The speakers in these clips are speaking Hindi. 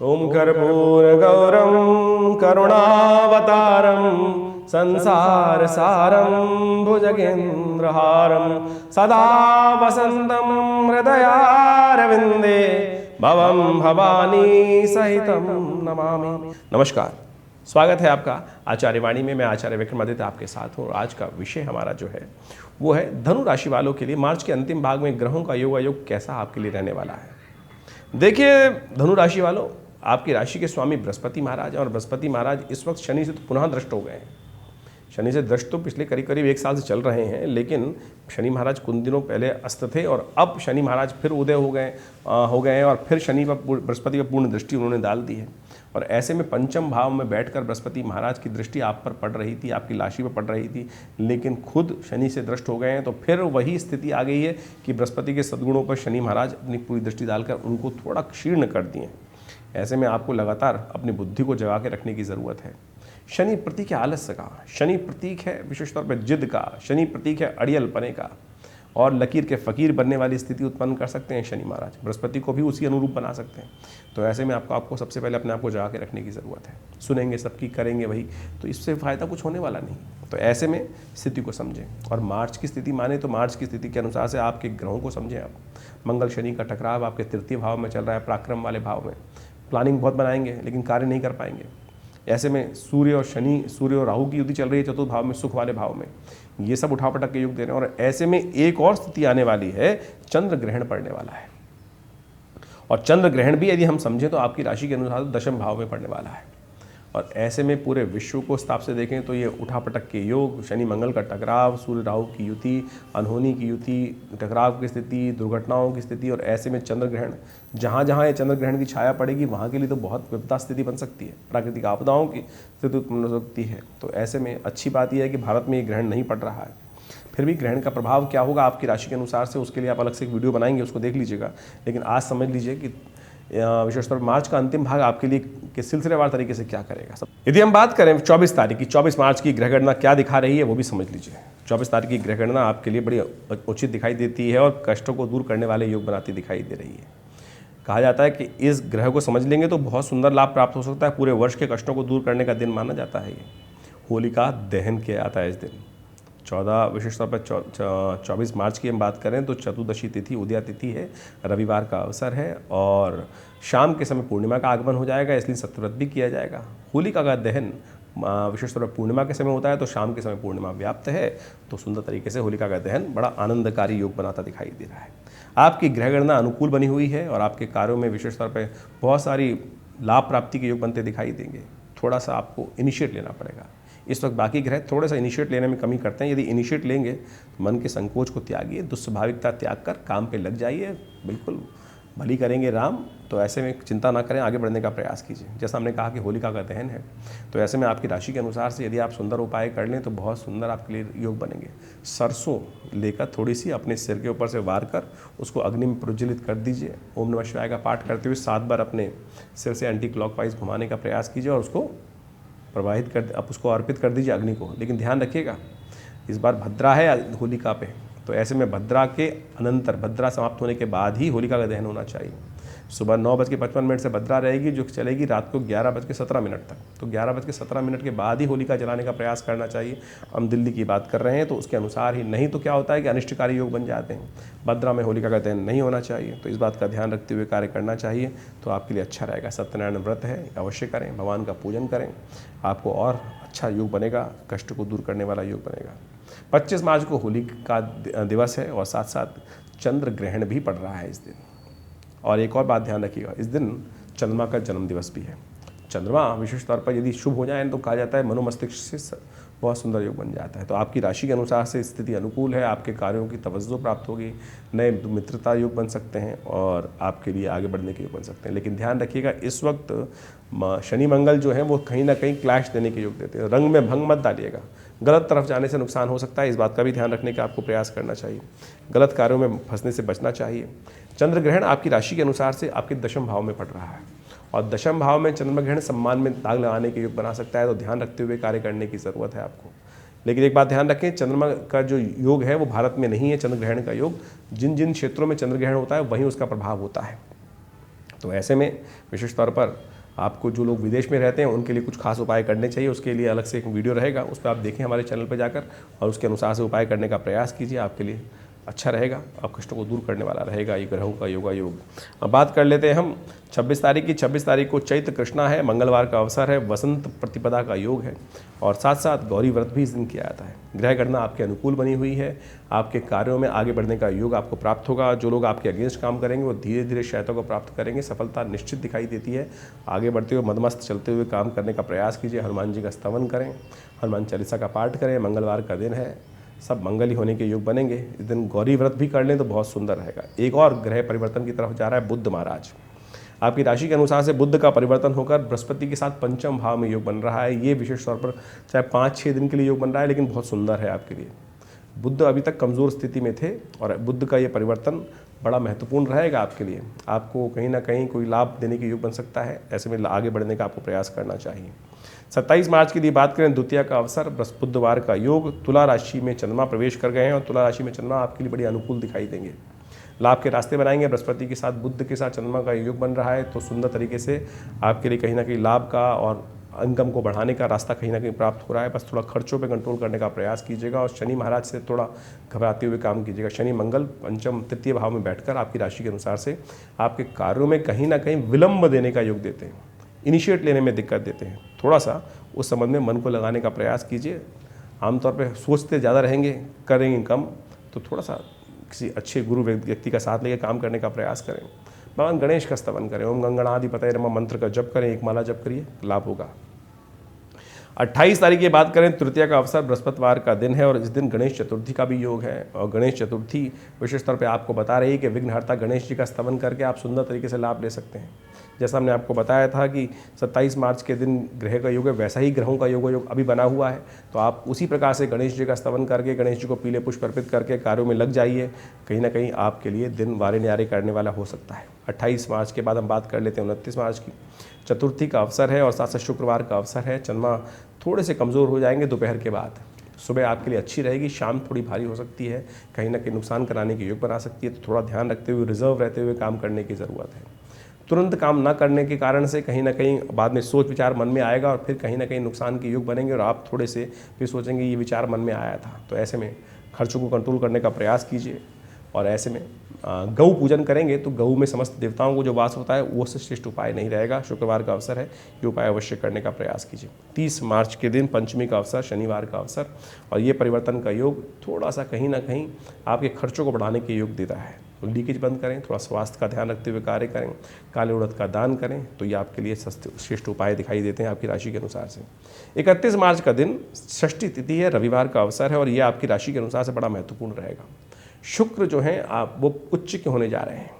ओम कर्पूरगौरं करुणावतारं संसार सारं भुजगेन्द्रहारं सदा वसन्तं हृदयारविन्दे भवं भवानी सहितं नमामि। नमस्कार, स्वागत है आपका आचार्य वाणी में। मैं आचार्य विक्रमादित्य आपके साथ हूँ। आज का विषय हमारा जो है वो है धनु राशि वालों के लिए मार्च के अंतिम भाग में ग्रहों का योग अयोग कैसा आपके लिए रहने वाला है। देखिए धनु राशि वालों, आपकी राशि के स्वामी बृहस्पति महाराज, और बृहस्पति महाराज इस वक्त शनि से तो पुनः दृष्ट हो गए हैं। शनि से दृष्ट तो पिछले करीब करीब 1 साल से चल रहे हैं, लेकिन शनि महाराज कुछ दिनों पहले अस्त थे और अब शनि महाराज फिर उदय हो गए हैं और फिर शनि पर बृहस्पति पर पूर्ण दृष्टि उन्होंने डाल दी है। और ऐसे में पंचम भाव में बैठकर बृहस्पति महाराज की दृष्टि आप पर पड़ रही थी, आपकी राशि पर पड़ रही थी, लेकिन खुद शनि से दृष्ट हो गए हैं। तो फिर वही स्थिति आ गई है कि बृहस्पति के सद्गुणों पर शनि महाराज अपनी पूरी दृष्टि डालकर उनको थोड़ा क्षीर्ण कर दिए। ऐसे में आपको लगातार अपनी बुद्धि को जगा के रखने की ज़रूरत है। शनि प्रतीक है आलस्य का, शनि प्रतीक है विशेष तौर पर जिद का, शनि प्रतीक है अड़ियलपने का, और लकीर के फ़कीर बनने वाली स्थिति उत्पन्न कर सकते हैं शनि महाराज। बृहस्पति को भी उसी अनुरूप बना सकते हैं। तो ऐसे में आपको सबसे पहले अपने आप को जगा के रखने की ज़रूरत है। सुनेंगे सबकी, करेंगे वही, तो इससे फ़ायदा कुछ होने वाला नहीं। तो ऐसे में स्थिति को समझें, और मार्च की स्थिति माने तो मार्च की स्थिति के अनुसार से आपके ग्रहों को समझें। आप मंगल शनि का टकराव आपके तृतीय भाव में चल रहा है, पराक्रम वाले भाव में। प्लानिंग बहुत बनाएंगे लेकिन कार्य नहीं कर पाएंगे। ऐसे में सूर्य और राहु की युति चल रही है चतुर्थ भाव में, सुख वाले भाव में। ये सब उठापटक के योग दे रहे हैं। और ऐसे में एक और स्थिति आने वाली है, चंद्र ग्रहण पड़ने वाला है। और चंद्र ग्रहण भी यदि हम समझें तो आपकी राशि के अनुसार दशम भाव में पड़ने वाला है। और ऐसे में पूरे विश्व को हिसाब से देखें तो ये उठापटक के योग, शनि मंगल का टकराव, सूर्य राहु की युति, अनहोनी की युति, टकराव की स्थिति, दुर्घटनाओं की स्थिति, और ऐसे में चंद्र ग्रहण, जहाँ जहाँ ये चंद्र ग्रहण की छाया पड़ेगी वहाँ के लिए तो बहुत विपदा स्थिति बन सकती है, प्राकृतिक आपदाओं की स्थिति उत्पन्न हो सकती है। तो ऐसे में अच्छी बात यह है कि भारत में ये ग्रहण नहीं पड़ रहा है। फिर भी ग्रहण का प्रभाव क्या होगा आपकी राशि के अनुसार से, उसके लिए आप अलग से एक वीडियो बनाएंगे, उसको देख लीजिएगा। लेकिन आज समझ लीजिए कि विशेषतौर मार्च का अंतिम भाग आपके लिए किस सिलसिलेवार तरीके से क्या करेगा। यदि हम बात करें 24 तारीख की, 24 मार्च की ग्रह गणना क्या दिखा रही है वो भी समझ लीजिए। 24 तारीख की ग्रह गणना आपके लिए बड़ी उचित दिखाई देती है और कष्टों को दूर करने वाले योग बनाती दिखाई दे रही है। कहा जाता है कि इस ग्रह को समझ लेंगे तो बहुत सुंदर लाभ प्राप्त हो सकता है। पूरे वर्ष के कष्टों को दूर करने का दिन माना जाता है। ये होलिका दहन किया जाता है इस दिन। 14 विशेष तौर पर 24 मार्च की हम बात करें तो चतुर्दशी तिथि, उदया तिथि है, रविवार का अवसर है, और शाम के समय पूर्णिमा का आगमन हो जाएगा, इसलिए सत्यव्रत भी किया जाएगा। होलिका का दहन विशेष तौर पर पूर्णिमा के समय होता है, तो शाम के समय पूर्णिमा व्याप्त है, तो सुंदर तरीके से होलिका का दहन बड़ा आनंदकारी योग बनाता दिखाई दे रहा है। आपकी ग्रह गणना अनुकूल बनी हुई है और आपके कार्यों में विशेष तौर पर बहुत सारी लाभ प्राप्ति के योग बनते दिखाई देंगे। थोड़ा सा आपको इनिशिएट लेना पड़ेगा। इस वक्त बाकी ग्रह थोड़ा सा इनिशिएट लेने में कमी करते हैं। यदि इनिशिएट लेंगे तो मन के संकोच को त्यागिए, दुस्वाभाविकता त्याग कर काम पे लग जाइए, बिल्कुल भली करेंगे राम। तो ऐसे में चिंता ना करें, आगे बढ़ने का प्रयास कीजिए। जैसा हमने कहा कि होलिका का दहन है, तो ऐसे में आपकी राशि के अनुसार से यदि आप सुंदर उपाय कर लें तो बहुत सुंदर आपके लिए योग बनेंगे। सरसों लेकर थोड़ी सी अपने सिर के ऊपर से वार कर उसको अग्नि में प्रज्वलित कर दीजिए। ओम नमः शिवाय का पाठ करते हुए 7 बार अपने सिर से एंटी क्लॉकवाइज घुमाने का प्रयास कीजिए और उसको प्रवाहित कर, आप उसको अर्पित कर दीजिए अग्नि को। लेकिन ध्यान रखिएगा इस बार भद्रा है होलिका पे, तो ऐसे में भद्रा के अनंतर, भद्रा समाप्त होने के बाद ही होलिका का दहन होना चाहिए। सुबह 9:55 से भद्रा रहेगी, जो चलेगी रात को 11:17 तक। तो 11:17 के बाद ही होलिका जलाने का प्रयास करना चाहिए। हम दिल्ली की बात कर रहे हैं तो उसके अनुसार ही, नहीं तो क्या होता है कि अनिष्टकारी योग बन जाते हैं। भद्रा में होलिका का दहन नहीं होना चाहिए, तो इस बात का ध्यान रखते हुए कार्य करना चाहिए, तो आपके लिए अच्छा रहेगा। सत्यनारायण व्रत है, अवश्य करें, भगवान का पूजन करें, आपको और अच्छा योग बनेगा, कष्ट को दूर करने वाला योग बनेगा। 25 मार्च को होली का दिवस है और साथ साथ चंद्र ग्रहण भी पड़ रहा है इस दिन। और एक और बात ध्यान रखिएगा, इस दिन चंद्रमा का जन्म दिवस भी है। चंद्रमा विशेष तौर पर यदि शुभ हो जाए तो कहा जाता है मनोमस्तिष्क से बहुत सुंदर योग बन जाता है। तो आपकी राशि के अनुसार से स्थिति अनुकूल है, आपके कार्यों की तवज्जो प्राप्त होगी, नए मित्रता योग बन सकते हैं और आपके लिए आगे बढ़ने के योग बन सकते हैं। लेकिन ध्यान रखिएगा इस वक्त शनि मंगल जो है वो कहीं ना कहीं क्लैश देने के योग देते हैं। रंग में भंग मत डालिएगा, गलत तरफ जाने से नुकसान हो सकता है। इस बात का भी ध्यान रखने का आपको प्रयास करना चाहिए, गलत कार्यों में फंसने से बचना चाहिए। चंद्र ग्रहण आपकी राशि के अनुसार से आपके दशम भाव में पड़ रहा है और दशम भाव में चंद्रमा ग्रहण सम्मान में दाग लगाने के योग बना सकता है, तो ध्यान रखते हुए कार्य करने की ज़रूरत है आपको। लेकिन एक बात ध्यान रखें, चंद्रमा का जो योग है वो भारत में नहीं है। चंद्र ग्रहण का योग जिन जिन क्षेत्रों में चंद्र ग्रहण होता है वहीं उसका प्रभाव होता है। तो ऐसे में विशेष तौर पर आपको जो लोग विदेश में रहते हैं उनके लिए कुछ खास उपाय करने चाहिए। उसके लिए अलग से एक वीडियो रहेगा, उस पर आप देखें हमारे चैनल पर जाकर और उसके अनुसार से उपाय करने का प्रयास कीजिए, आपके लिए अच्छा रहेगा, आप कष्टों को दूर करने वाला रहेगा ये ग्रहों का योगा योग। अब बात कर लेते हैं हम 26 तारीख की। 26 तारीख को चैत्र कृष्णा है, मंगलवार का अवसर है, वसंत प्रतिपदा का योग है और साथ साथ गौरी व्रत भी इस दिन किया जाता है। ग्रह गणना आपके अनुकूल बनी हुई है, आपके कार्यों में आगे बढ़ने का योग आपको प्राप्त होगा। जो लोग आपके अगेंस्ट काम करेंगे वो धीरे धीरे सहायता को प्राप्त करेंगे, सफलता निश्चित दिखाई देती है। आगे बढ़ते हुए मदमस्त चलते हुए काम करने का प्रयास कीजिए, हनुमान जी का स्तवन करें, हनुमान चालीसा का पाठ करें, मंगलवार का दिन है, सब मंगल ही होने के योग बनेंगे। इस दिन गौरी व्रत भी कर लें तो बहुत सुंदर रहेगा। एक और ग्रह परिवर्तन की तरफ जा रहा है बुध महाराज। आपकी राशि के अनुसार से बुध का परिवर्तन होकर बृहस्पति के साथ पंचम भाव में योग बन रहा है। ये विशेष तौर पर चाहे 5-6 दिन के लिए योग बन रहा है, लेकिन बहुत सुंदर है आपके लिए। बुध अभी तक कमज़ोर स्थिति में थे और बुध का ये परिवर्तन बड़ा महत्वपूर्ण रहेगा आपके लिए। आपको कहीं ना कहीं कोई लाभ देने के योग बन सकता है, ऐसे में आगे बढ़ने का आपको प्रयास करना चाहिए। 27 मार्च की बात करें, द्वितीया का अवसर, बुधवार का योग, तुला राशि में चंद्रमा प्रवेश कर गए हैं और तुला राशि में चंद्रमा आपके लिए बड़ी अनुकूल दिखाई देंगे, लाभ के रास्ते बनाएंगे। बृहस्पति के साथ बुध के साथ चंद्रमा का योग बन रहा है, तो सुंदर तरीके से आपके लिए कहीं ना कहीं लाभ का और इनकम को बढ़ाने का रास्ता कहीं ना कहीं प्राप्त हो रहा है। बस थोड़ा खर्चों पे कंट्रोल करने का प्रयास कीजिएगा और शनि महाराज से थोड़ा घबराते हुए काम कीजिएगा। शनि मंगल पंचम तृतीय भाव में बैठकर आपकी राशि के अनुसार से आपके कार्यों में कहीं ना कहीं विलंब देने का योग देते हैं, इनिशिएट लेने में दिक्कत देते हैं। थोड़ा सा उस संबंध में मन को लगाने का प्रयास कीजिए। आमतौर पर सोचते ज़्यादा रहेंगे, करेंगे कम, तो थोड़ा सा किसी अच्छे गुरु व्यक्ति का साथ लेकर काम करने का प्रयास करें। भगवान गणेश का स्तवन करें, ओम गंगणाधिपतये नमः मंत्र का जप करें, एक माला जप करिए, लाभ होगा। 28 तारीख की बात करें, तृतीया का अवसर, बृहस्पतिवार का दिन है और इस दिन गणेश चतुर्थी का भी योग है। और गणेश चतुर्थी विशेष तौर पे आपको बता रही है कि विघ्नहर्ता गणेश जी का स्तवन करके आप सुंदर तरीके से लाभ ले सकते हैं। जैसा हमने आपको बताया था कि 27 मार्च के दिन ग्रह का योग है, वैसा ही ग्रहों का योग अभी बना हुआ है, तो आप उसी प्रकार से गणेश जी का स्तवन करके, गणेश जी को पीले पुष्प अर्पित करके कार्यों में लग जाइए। कहीं ना कहीं आपके लिए दिन वारे न्यारे करने वाला हो सकता है। 28 मार्च के बाद हम बात कर लेते हैं 29 मार्च की। चतुर्थी का अवसर है और साथ साथ शुक्रवार का अवसर है। चंद्रमा थोड़े से कमज़ोर हो जाएंगे दोपहर के बाद, सुबह आपके लिए अच्छी रहेगी, शाम थोड़ी भारी हो सकती है, कहीं ना कहीं नुकसान कराने के योग बना सकती है, तो थोड़ा ध्यान रखते हुए रिजर्व रहते हुए काम करने की ज़रूरत है। तुरंत काम ना करने के कारण से कहीं ना कहीं बाद में सोच विचार मन में आएगा और फिर कहीं ना कहीं नुकसान के योग बनेंगे और आप थोड़े से फिर सोचेंगे ये विचार मन में आया था। तो ऐसे में खर्चों को कंट्रोल करने का प्रयास कीजिए और ऐसे में गौ पूजन करेंगे तो गऊ में समस्त देवताओं को जो वास होता है वो से श्रेष्ठ उपाय नहीं रहेगा। शुक्रवार का अवसर है, ये उपाय अवश्य करने का प्रयास कीजिए। 30 मार्च के दिन पंचमी का अवसर, शनिवार का अवसर और ये परिवर्तन का योग थोड़ा सा कहीं ना कहीं आपके खर्चों को बढ़ाने के योग देता है। तो लीकेज बंद करें, थोड़ा स्वास्थ्य का ध्यान रखते हुए कार्य करें, काले उड़द का दान करें, तो ये आपके लिए श्रेष्ठ उपाय दिखाई देते हैं आपकी राशि के अनुसार से। 31 मार्च का दिन षष्ठी तिथि है, रविवार का अवसर है और ये आपकी राशि के अनुसार से बड़ा महत्वपूर्ण रहेगा। शुक्र जो हैं आप वो उच्च के होने जा रहे हैं,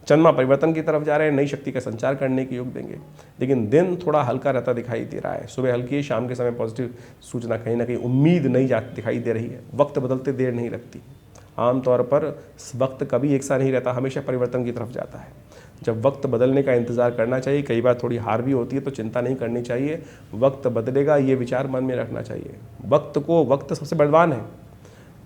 चंद्रमा परिवर्तन की तरफ जा रहे हैं, नई शक्ति का संचार करने के योग देंगे, लेकिन दिन थोड़ा हल्का रहता दिखाई दे रहा है। सुबह हल्की है, शाम के समय पॉजिटिव सूचना कहीं ना कहीं उम्मीद नई जाती दिखाई दे रही है। वक्त बदलते देर नहीं लगती, आमतौर पर वक्त कभी एक सा नहीं रहता, हमेशा परिवर्तन की तरफ जाता है। जब वक्त बदलने का इंतज़ार करना चाहिए, कई बार थोड़ी हार भी होती है तो चिंता नहीं करनी चाहिए, वक्त बदलेगा ये विचार मन में रखना चाहिए। वक्त सबसे बलवान है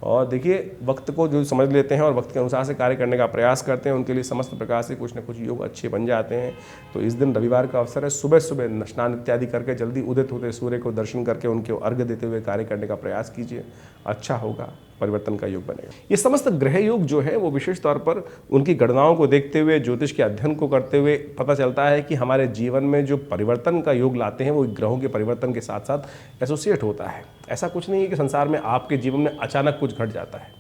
और देखिए वक्त को जो समझ लेते हैं और वक्त के अनुसार से कार्य करने का प्रयास करते हैं, उनके लिए समस्त प्रकार से कुछ न कुछ योग अच्छे बन जाते हैं। तो इस दिन रविवार का अवसर है, सुबह सुबह स्नान इत्यादि करके जल्दी उदित होते सूर्य को दर्शन करके उनके अर्घ्य देते हुए कार्य करने का प्रयास कीजिए, अच्छा होगा, परिवर्तन का योग बनेगा। ये समस्त ग्रह योग जो है वो विशेष तौर पर उनकी गणनाओं को देखते हुए, ज्योतिष के अध्ययन को करते हुए पता चलता है कि हमारे जीवन में जो परिवर्तन का योग लाते हैं वो ग्रहों के परिवर्तन के साथ साथ एसोसिएट होता है। ऐसा कुछ नहीं है कि संसार में आपके जीवन में अचानक कुछ घट जाता है।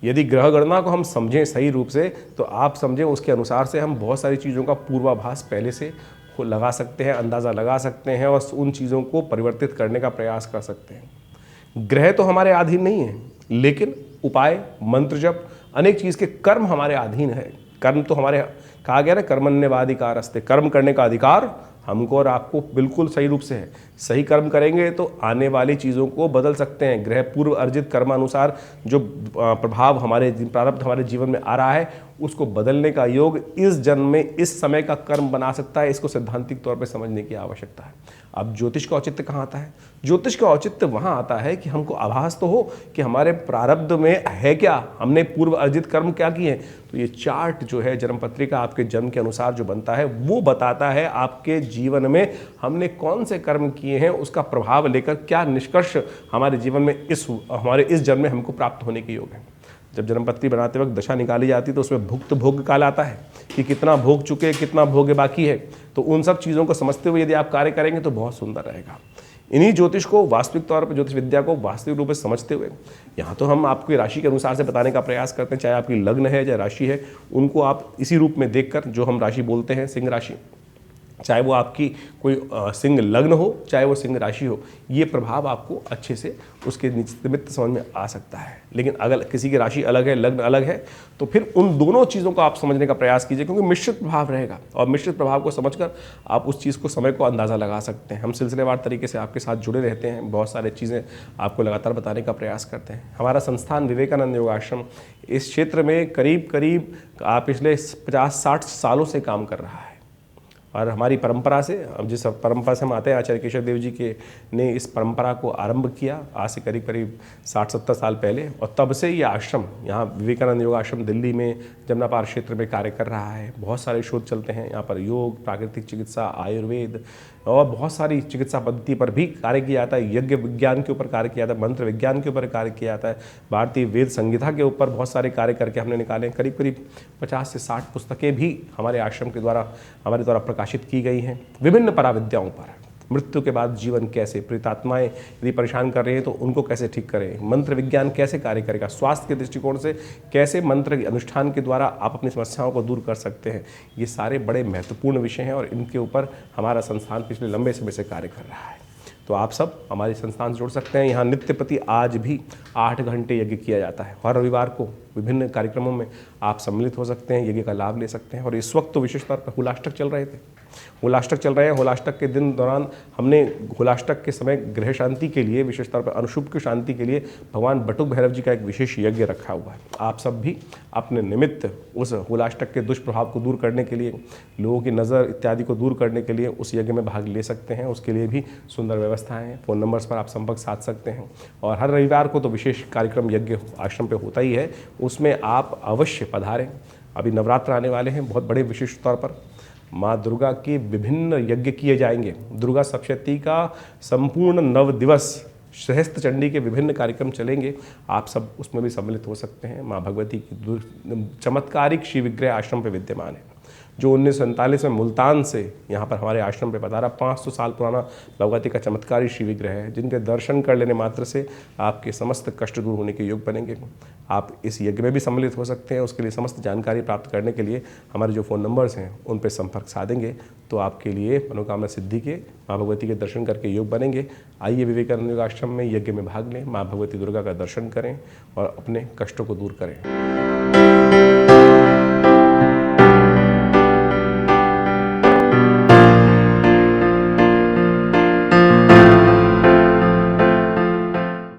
यदि ग्रह गणना को हम समझें सही रूप से तो आप समझें उसके अनुसार से हम बहुत सारी चीज़ों का पूर्वाभास पहले से लगा सकते हैं, अंदाज़ा लगा सकते हैं और उन चीज़ों को परिवर्तित करने का प्रयास कर सकते हैं। ग्रह तो हमारे अधीन नहीं है, लेकिन उपाय, मंत्र जप, अनेक चीज़ के कर्म हमारे अधीन है। कर्म तो हमारे, कहा गया ना कर्मण्येवाधिकारस्ते, कर्म करने का अधिकार हमको और आपको बिल्कुल सही रूप से है। सही कर्म करेंगे तो आने वाली चीज़ों को बदल सकते हैं। ग्रह पूर्व अर्जित कर्मानुसार जो प्रभाव हमारे प्रारब्ध हमारे जीवन में आ रहा है उसको बदलने का योग इस जन्म में इस समय का कर्म बना सकता है। इसको सैद्धांतिक तौर पे समझने की आवश्यकता है। अब ज्योतिष का औचित्य कहाँ आता है? ज्योतिष का औचित्य वहाँ आता है कि हमको आभास तो हो कि हमारे प्रारब्ध में है क्या, हमने पूर्व अर्जित कर्म क्या किए हैं। तो ये चार्ट जो है जन्म पत्रिका आपके जन्म के अनुसार जो बनता है वो बताता है आपके जीवन में हमने कौन से कर्म किए हैं, उसका प्रभाव लेकर क्या निष्कर्ष हमारे जीवन में हमारे इस जन्म में हमको प्राप्त होने के योग है। जब जन्मपत्री बनाते वक्त दशा निकाली जाती है तो उसमें भुक्त भोग काल आता है कि कितना भोग चुके, कितना भोग बाकी है। तो उन सब चीज़ों को समझते हुए यदि आप कार्य करेंगे तो बहुत सुंदर रहेगा। इन्हीं ज्योतिष को वास्तविक तौर पर ज्योतिष विद्या को वास्तविक रूप से समझते हुए यहाँ तो हम आपकी राशि के अनुसार से बताने का प्रयास करते हैं, चाहे आपकी लग्न है चाहे राशि है, उनको आप इसी रूप में देखकर जो हम राशि बोलते हैं सिंह राशि, चाहे वो आपकी कोई सिंह लग्न हो चाहे वो सिंह राशि हो, ये प्रभाव आपको अच्छे से उसके निमित्त समझ में आ सकता है। लेकिन अगर किसी की राशि अलग है लग्न अलग है तो फिर उन दोनों चीज़ों को आप समझने का प्रयास कीजिए, क्योंकि मिश्रित प्रभाव रहेगा और मिश्रित प्रभाव को समझकर आप उस चीज़ को समय को अंदाज़ा लगा सकते हैं। हम सिलसिलेवार तरीके से आपके साथ जुड़े रहते हैं, बहुत सारी चीज़ें आपको लगातार बताने का प्रयास करते हैं। हमारा संस्थान विवेकानंद योगाश्रम इस क्षेत्र में करीब पिछले 50-60 सालों से काम कर रहा है और हमारी परंपरा से, अब जिस परंपरा से हम आते हैं, आचार्य केशव देव जी के ने इस परंपरा को आरंभ किया आज से करीब 60-70 साल पहले, और तब से ये आश्रम यहाँ विवेकानंद योग आश्रम दिल्ली में जमना पार क्षेत्र में कार्य कर रहा है। बहुत सारे शोध चलते हैं यहाँ पर, योग, प्राकृतिक चिकित्सा, आयुर्वेद और बहुत सारी चिकित्सा पद्धति पर भी कार्य किया जाता है। यज्ञ विज्ञान के ऊपर कार्य किया जाता है, मंत्र विज्ञान के ऊपर कार्य किया जाता है, भारतीय वेद संहिता के ऊपर बहुत सारे कार्य करके हमने निकाले। करीब 50 से 60 पुस्तकें भी हमारे आश्रम के द्वारा हमारे द्वारा प्रकाशित की गई हैं विभिन्न पराविद्याओं पर। मृत्यु के बाद जीवन कैसे, प्रेतात्माएं यदि परेशान कर रही हैं तो उनको कैसे ठीक करें, मंत्र विज्ञान कैसे कार्य करेगा, स्वास्थ्य के दृष्टिकोण से कैसे मंत्र अनुष्ठान के द्वारा आप अपनी समस्याओं को दूर कर सकते हैं, ये सारे बड़े महत्वपूर्ण विषय हैं और इनके ऊपर हमारा संस्थान पिछले लंबे समय से कार्य कर रहा है। तो आप सब हमारे संस्थान से जुड़ सकते हैं। यहाँ नित्य प्रति आज भी 8 घंटे यज्ञ किया जाता है। हर रविवार को विभिन्न कार्यक्रमों में आप सम्मिलित हो सकते हैं, यज्ञ का लाभ ले सकते हैं। और इस वक्त तो विशेष तौर पर होलाष्टक चल रहे थे, होलाष्टक चल रहे हैं। होलाष्टक के दिन दौरान हमने होलाष्टक के समय ग्रह शांति के लिए, विशेष तौर पर अणुशुभ की शांति के लिए भगवान बटुक भैरव जी का एक विशेष यज्ञ रखा हुआ है। आप सब भी अपने निमित्त उस होलाष्टक के दुष्प्रभाव को दूर करने के लिए, लोगों की नज़र इत्यादि को दूर करने के लिए उस यज्ञ में भाग ले सकते हैं। उसके लिए भी सुंदर व्यवस्थाएं हैं, फ़ोन नंबर्स पर आप संपर्क साध सकते हैं। और हर रविवार को तो विशेष कार्यक्रम यज्ञ आश्रम पे होता ही है, उसमें आप अवश्य पधारें। अभी नवरात्र आने वाले हैं, बहुत बड़े विशेष तौर पर माँ दुर्गा के विभिन्न यज्ञ किए जाएंगे। दुर्गा सप्तशती का संपूर्ण 9 दिवस सहस्त्र चंडी के विभिन्न कार्यक्रम चलेंगे, आप सब उसमें भी सम्मिलित हो सकते हैं। माँ भगवती की चमत्कारिक श्री विग्रह आश्रम पे विद्यमान है, जो 1947 में मुल्तान से यहाँ पर हमारे आश्रम पे पधारा। 500 साल पुराना भगवती का चमत्कारी श्री विग्रह है, जिनके दर्शन कर लेने मात्र से आपके समस्त कष्ट दूर होने के योग बनेंगे। आप इस यज्ञ में भी सम्मिलित हो सकते हैं। उसके लिए समस्त जानकारी प्राप्त करने के लिए हमारे जो फ़ोन नंबर्स हैं उन पर संपर्क साधेंगे तो आपके लिए मनोकामना सिद्धि के, माँ भगवती के दर्शन करके योग बनेंगे। आइए विवेकानंद योग आश्रम में यज्ञ में भाग लें, माँ भगवती दुर्गा का दर्शन करें और अपने कष्टों को दूर करें।